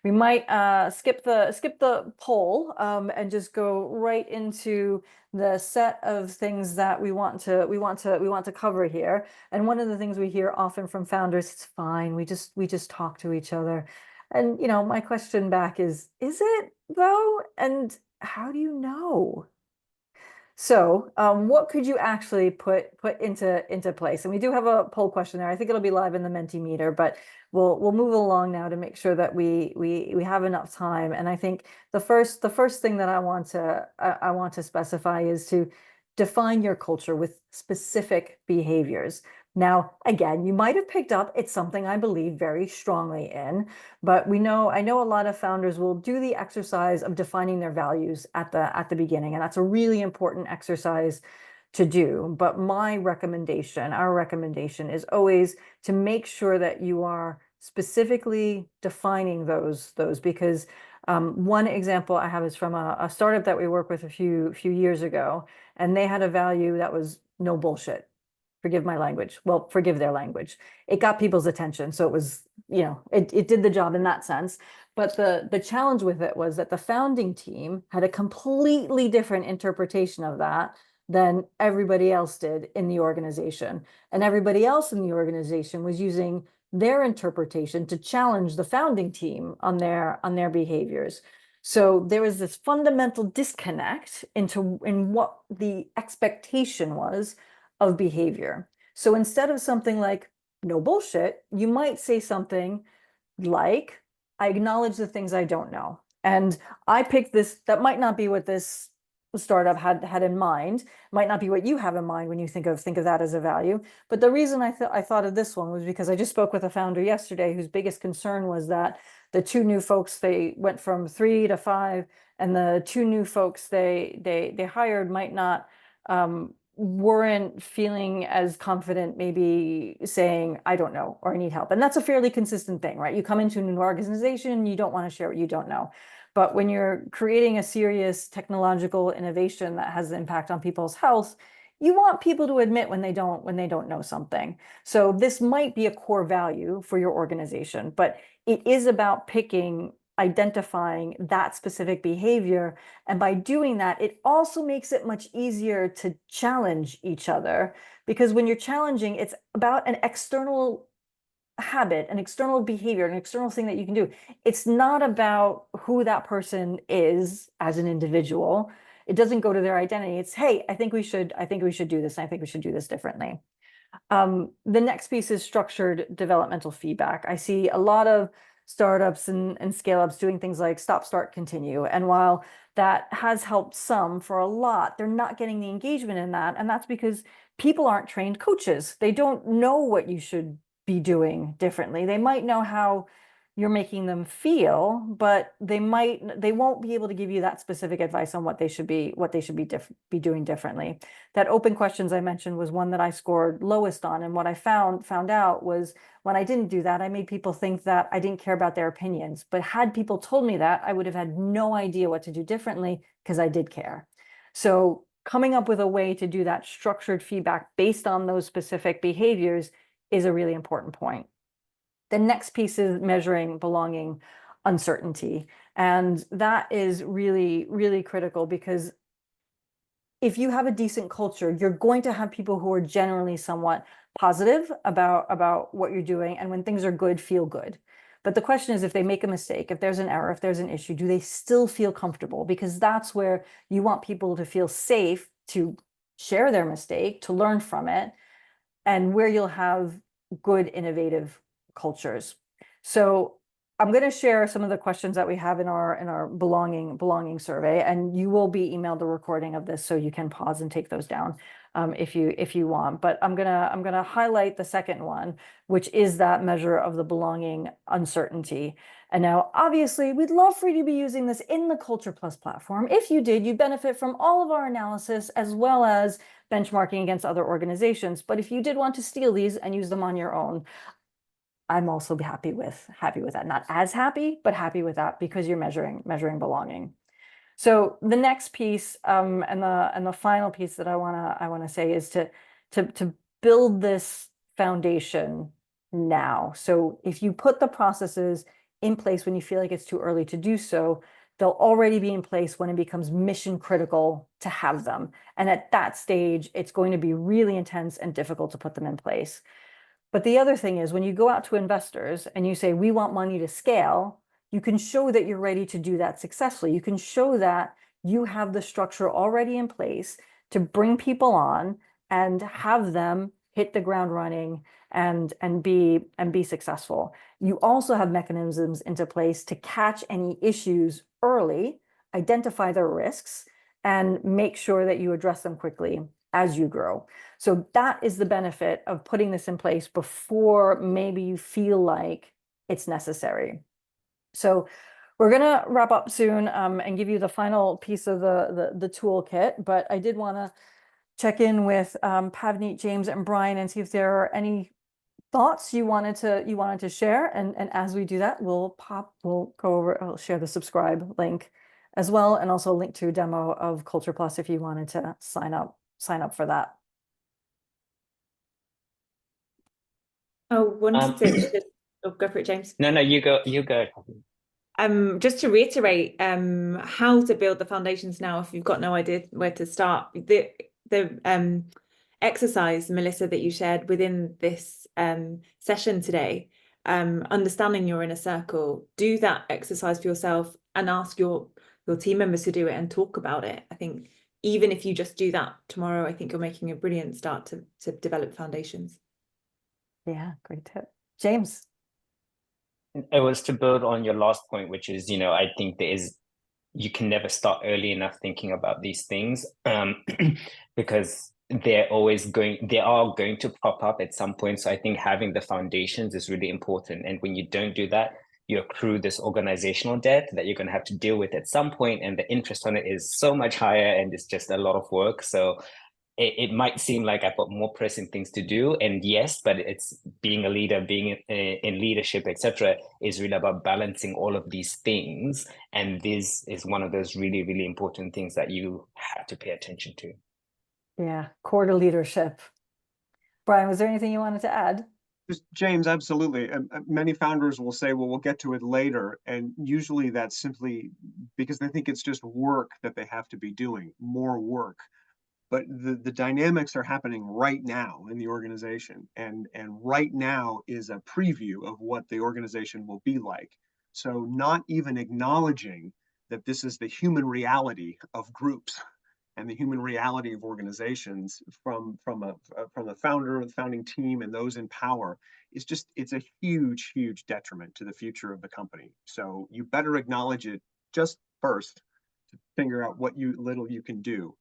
We might skip the poll and just go right into the set of things that we want to cover here. And one of the things we hear often from founders, it's fine. We just talk to each other. And you know, my question back is it though? And how do you know? So, what could you actually put into place? And we do have a poll question there. I think it'll be live in the Mentimeter, but we'll move along now to make sure that we have enough time. And I think the first thing that I want to specify is to define your culture with specific behaviors. Now, again, you might have picked up it's something I believe very strongly in, but I know a lot of founders will do the exercise of defining their values at the beginning, and that's a really important exercise to do. But our recommendation is always to make sure that you are specifically defining those because one example I have is from a startup that we worked with a few years ago, and they had a value that was no bullshit. Forgive my language. Well, forgive their language. It got people's attention, so it was, you know, it did the job in that sense. But the challenge with it was that the founding team had a completely different interpretation of that than everybody else did in the organization. And everybody else in the organization was using their interpretation to challenge the founding team on their behaviors. So there was this fundamental disconnect in what the expectation was of behavior. So instead of something like no bullshit, you might say something like, I acknowledge the things I don't know. And I picked this, that might not be what this startup had in mind, might not be what you have in mind when you think of that as a value. But the reason I thought of this one was because I just spoke with a founder yesterday whose biggest concern was that the 2 new folks, they went from 3 to 5, and the 2 new folks they hired might not weren't feeling as confident, maybe saying, I don't know, or I need help. And that's a fairly consistent thing, right? You come into a new organization, you don't want to share what you don't know. But when you're creating a serious technological innovation that has an impact on people's health, you want people to admit when they don't know something. So this might be a core value for your organization, but it is about identifying that specific behavior. And by doing that, it also makes it much easier to challenge each other, because when you're challenging, it's about an external habit, an external behavior, an external thing that you can do. It's not about who that person is as an individual. It doesn't go to their identity. It's, hey, I think we should do this. I think we should do this differently. The next piece is structured developmental feedback. I see a lot of startups and scale-ups doing things like stop, start, continue. And while that has helped some, for a lot, they're not getting the engagement in that. And that's because people aren't trained coaches. They don't know what you should be doing differently. They might know how you're making them feel, but they won't be able to give you that specific advice on what they should be doing differently. That open questions I mentioned was one that I scored lowest on. And what I found out was when I didn't do that, I made people think that I didn't care about their opinions. But had people told me that, I would have had no idea what to do differently because I did care. So coming up with a way to do that structured feedback based on those specific behaviors is a really important point. The next piece is measuring belonging uncertainty. And that is really, really critical, because if you have a decent culture, you're going to have people who are generally somewhat positive about what you're doing. And when things are good, feel good. But the question is, if they make a mistake, if there's an error, if there's an issue, do they still feel comfortable? Because that's where you want people to feel safe to share their mistake, to learn from it, and where you'll have good, innovative cultures. So I'm going to share some of the questions that we have in our belonging survey, and you will be emailed the recording of this, so you can pause and take those down if you want. But I'm gonna highlight the second one, which is that measure of the belonging uncertainty. And now, obviously, we'd love for you to be using this in the Culture Plus platform. If you did, you'd benefit from all of our analysis as well as benchmarking against other organizations. But if you did want to steal these and use them on your own, I'm also happy with that. Not as happy, but happy with that, because you're measuring belonging. So the next piece, and the final piece that I wanna say is to build this foundation now. So if you put the processes in place when you feel like it's too early to do so, they'll already be in place when it becomes mission critical to have them. And at that stage, it's going to be really intense and difficult to put them in place. But the other thing is, when you go out to investors and you say, we want money to scale, you can show that you're ready to do that successfully. You can show that you have the structure already in place to bring people on and have them hit the ground running and be successful. You also have mechanisms into place to catch any issues early, identify the risks, and make sure that you address them quickly as you grow. So that is the benefit of putting this in place before maybe you feel like it's necessary. So we're gonna wrap up soon and give you the final piece of the toolkit, but I did want to check in with Pavneet, James, and Brian and see if there are any thoughts you wanted to share. And as we do that, we'll go over, I'll share the subscribe link as well, and also a link to a demo of Culture Plus if you wanted to sign up for that. Oh, wanted to go for it, James. No, you go. Just to reiterate, how to build the foundations now if you've got no idea where to start. The exercise, Melissa, that you shared within this session today, understanding your inner circle, do that exercise for yourself and ask your team members to do it and talk about it. I think even if you just do that tomorrow, I think you're making a brilliant start to develop foundations. Yeah, great tip. James. It was to build on your last point, which is, I think you can never start early enough thinking about these things, because they are going to pop up at some point. So I think having the foundations is really important. And when you don't do that, you accrue this organizational debt that you're going to have to deal with at some point, and the interest on it is so much higher, and it's just a lot of work. So it might seem like I've got more pressing things to do, and yes, but it's being a leader, being in leadership, etc., is really about balancing all of these things. And this is one of those really, really important things that you have to pay attention to. Yeah, core to leadership. Brian, was there anything you wanted to add? Just James, absolutely. Many founders will say, well, we'll get to it later. And usually that's simply because they think it's just work that they have to be doing, more work. But the dynamics are happening right now in the organization. And right now is a preview of what the organization will be like. So not even acknowledging that this is the human reality of groups and the human reality of organizations from the founder, the founding team, and those in power is it's a huge detriment to the future of the company. So you better acknowledge it just first to figure out what little you can do.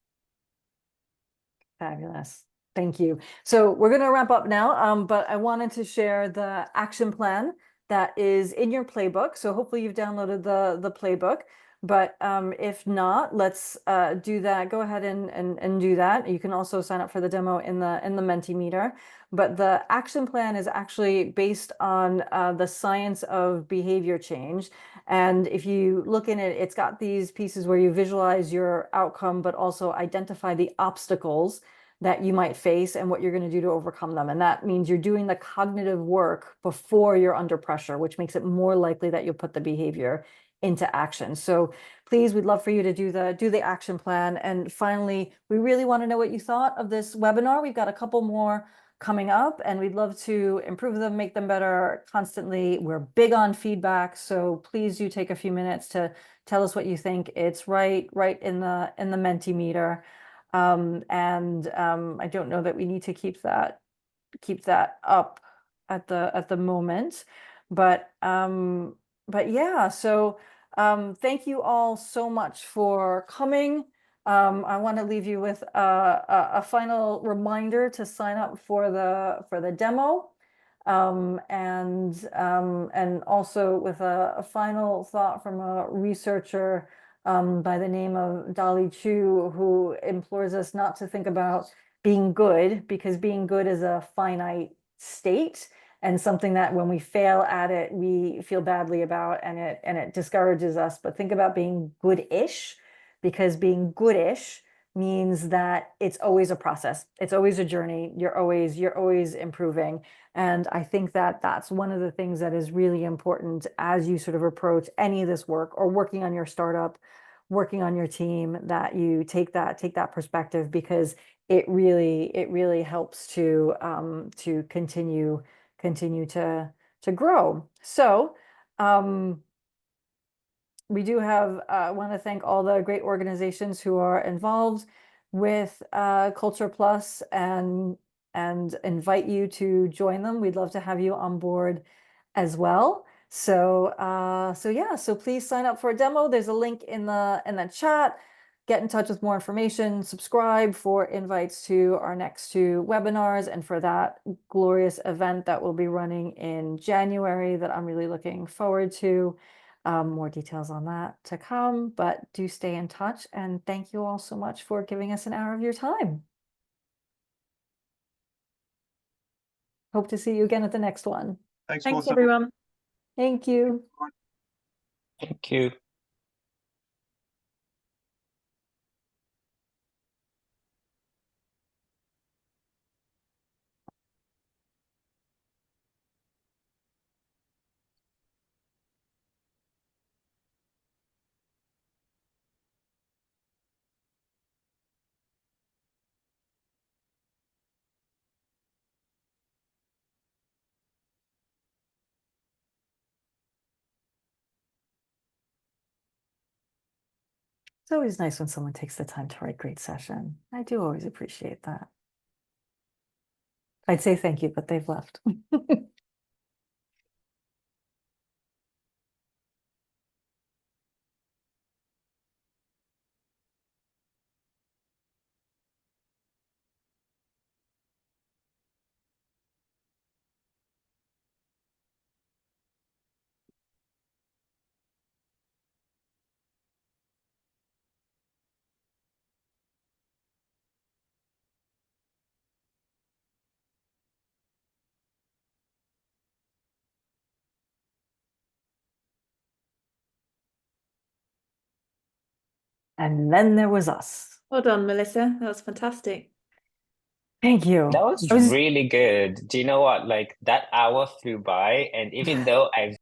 Fabulous. Thank you. So we're going to wrap up now, but I wanted to share the action plan that is in your playbook. So hopefully you've downloaded the playbook. But if not, let's do that. Go ahead and do that. You can also sign up for the demo in the Mentimeter. But the action plan is actually based on the science of behavior change. And if you look in it, it's got these pieces where you visualize your outcome, but also identify the obstacles that you might face and what you're going to do to overcome them. And that means you're doing the cognitive work before you're under pressure, which makes it more likely that you'll put the behavior into action. So please, we'd love for you to do the action plan. And finally, we really want to know what you thought of this webinar. We've got a couple more coming up, and we'd love to improve them, make them better constantly. We're big on feedback, so please do take a few minutes to tell us what you think. It's right in the Mentimeter. I don't know that we need to keep that up at the moment, but yeah, so thank you all so much for coming. I want to leave you with a final reminder to sign up for the demo. And also with a final thought from a researcher by the name of Dolly Chu, who implores us not to think about being good, because being good is a finite state and something that when we fail at it, we feel badly about, and it discourages us. But think about being good-ish, because being good-ish means that it's always a process. It's always a journey. You're always improving. And I think that that's one of the things that is really important as you sort of approach any of this work or working on your startup, working on your team, that you take that perspective, because it really helps to continue to grow. So we do have want to thank all the great organizations who are involved with Culture Plus, and invite you to join them. We'd love to have you on board as well. So yeah, so please sign up for a demo. There's a link in the chat. Get in touch with more information, subscribe for invites to our next 2 webinars, and for that glorious event that we'll be running in January that I'm really looking forward to. More details on that to come, but do stay in touch, and thank you all so much for giving us an hour of your time. Hope to see you again at the next one. Thanks, Thanks, Melissa. everyone. Thank you. Thank you. It's always nice when someone takes the time to write great session. I do always appreciate that. I'd say thank you, but they've left. And then there was us. Well done, Melissa. That was fantastic. Thank you. That was I was really good. Do you know what? Like that hour flew by, and even though I've